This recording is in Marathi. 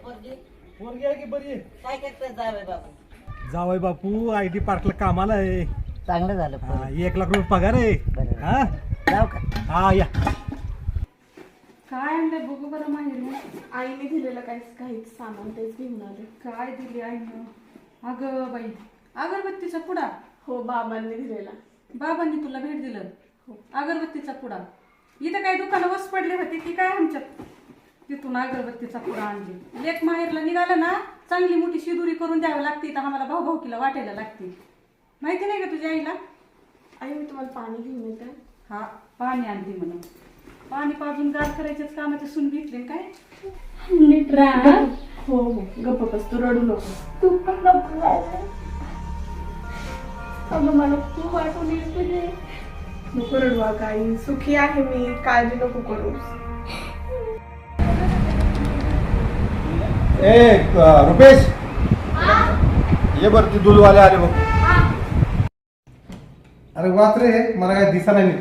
पोरगी आहे की बरी आहे? काय करते जावे बाबू? जावई बापू आयटी पार्कला कामाला आहे. चांगलं झालं. 1,00,000 रुपये पगार आहे. बरं. हा जाऊ का? हा या. काय आणलंय बघू बरं माहेर. आईने दिलेलं काहीच सामान तेच घेऊन आले. काय दिली आईनं? अगं बाई, अगरबत्तीचा पुडा. हो, बाबांनी दिलेला. बाबांनी तुला भेट दिलं? हो. अगरबत्तीचा पुडा. इथं काही दुकानं वस पडले होते की काय आमच्यात? तिथून अगरबत्तीचा पुडा आणली. लेक माहेरला निघालं ना, चांगली मोठी शिदुरी करून द्यावी लागते. तर आम्हाला भाऊभाऊकीला वाटायला लागते. माहिती नाही का तुझ्या आईला? आई, मी तुम्हाला पाणी घेऊन येते. हा, पाणी आणते म्हणून. पाणी पाजून गार करायच्याच कामाची सून भेटली काय? नीट राहा. हो हो, गप्प बस, तू रडू नको. तू पण नको. अगं मला खूप आठवण येते. नको रडू अगं आई, सुखी आहे मी, काळजी नको करू. रुपेश ये बर, ते दूधवाले आले बघ. अरे वाच रे, मला काय दिसा नाही.